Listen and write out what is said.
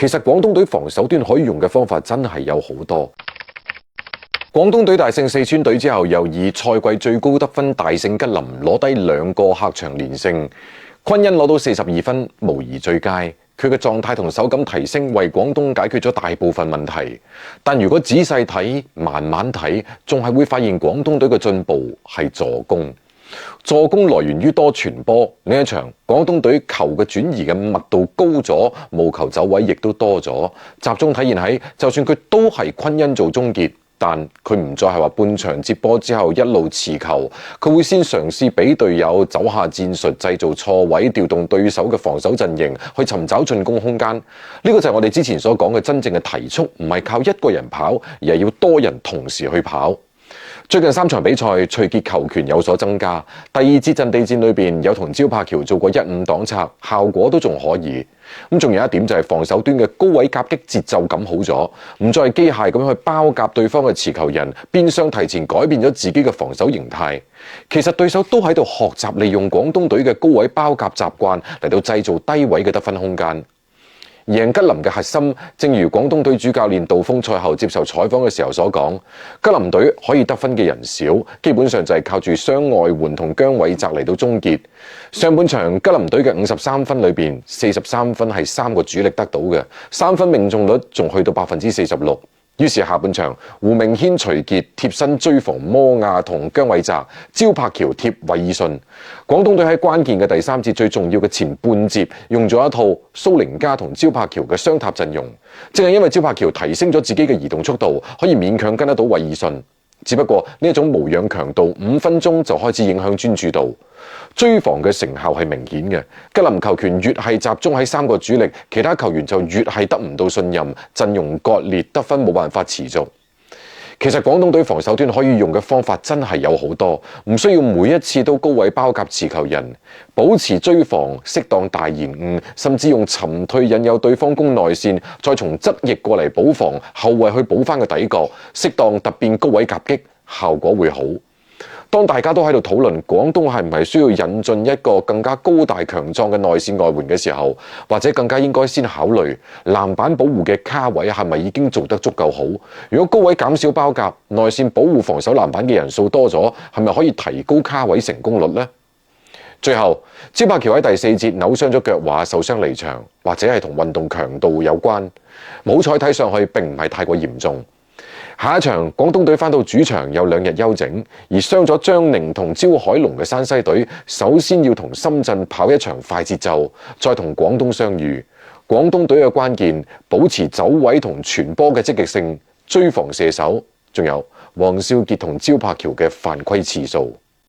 其實廣東隊防守端可以用嘅方法真係有好多。廣東隊大勝四川隊之後，又以賽季最高得分大勝吉林，攞低2個客場連勝。昆恩攞到42分，無疑最佳。佢嘅狀態同手感提升，為廣東解決咗大部分問題。但如果仔細睇、慢慢睇，仲係會發現廣東隊嘅進步係助攻。助攻來源於多傳波，呢一場廣東隊球嘅轉移嘅密度高咗，無球走位亦都多咗，集中體現喺就算佢都係昆恩做終結，但佢唔再係話半場接波之後一路持球，佢會先嘗試俾隊友走下戰術，製造錯位，調動對手嘅防守陣營去尋找進攻空間。呢個就係我哋之前所講嘅真正嘅提速，唔係靠一個人跑，而係要多人同時去跑。最近3場比賽，徐傑球權有所增加。第2節陣地戰裏邊有同焦柏橋做過1-5擋拆，效果都仲可以。咁仲有一點就係防守端嘅高位夾擊節奏感好咗，唔再機械咁樣去包夾對方嘅持球人，變相提前改變咗自己嘅防守形態。其實對手都喺度學習利用廣東隊嘅高位包夾習慣嚟到製造低位嘅得分空間。贏吉林嘅核心，正如廣東隊主教練杜鋒賽後接受採訪嘅時候所講，吉林隊可以得分嘅人少，基本上就係靠住雙外援同姜偉澤嚟到終結。上半場吉林隊嘅53分裏邊，43分係3個主力得到嘅，3分命中率仲去到46%。於是下半場，胡明軒、徐傑貼身追防摩亞同姜偉澤，焦柏橋貼韋爾遜。廣東隊喺關鍵嘅第3節最重要嘅前半節，用咗一套蘇寧加同焦柏橋嘅雙塔陣容。正係因為焦柏橋提升咗自己嘅移動速度，可以勉強跟得到韋爾遜。只不過呢一種無氧強度，5分鐘就開始影響專注度。追防嘅成效係明顯嘅，吉林球權越係集中喺3個主力，其他球員就越係得唔到信任，陣容割裂，得分冇辦法持續。其實廣東隊防守端可以用嘅方法真係有好多，唔需要每一次都高位包夾持球人，保持追防，適當大延誤，甚至用沉退引誘對方攻內線，再從側翼過嚟補防，後衛去補翻個底角，適當突變高位夾擊，效果會好。當大家都喺度討論廣東係唔係需要引進一個更加高大強壯嘅內線外援嘅時候，或者更加應該先考慮籃板保護嘅卡位係咪已經做得足夠好？如果高位減少包夾，內線保護防守籃板嘅人數多咗，係咪可以提高卡位成功率呢？最後，焦柏橋喺第4節扭傷咗腳踝，受傷離場，或者係同運動強度有關，冇彩睇上去並唔係太過嚴重。下一場廣東隊返到主場有2日休整，而傷咗張寧同焦海龍嘅山西隊，首先要同深圳跑一場快節奏，再同廣東相遇。廣東隊嘅關鍵，保持走位同傳波嘅積極性，追防射手，仲有黃少傑同焦柏橋嘅犯規次數。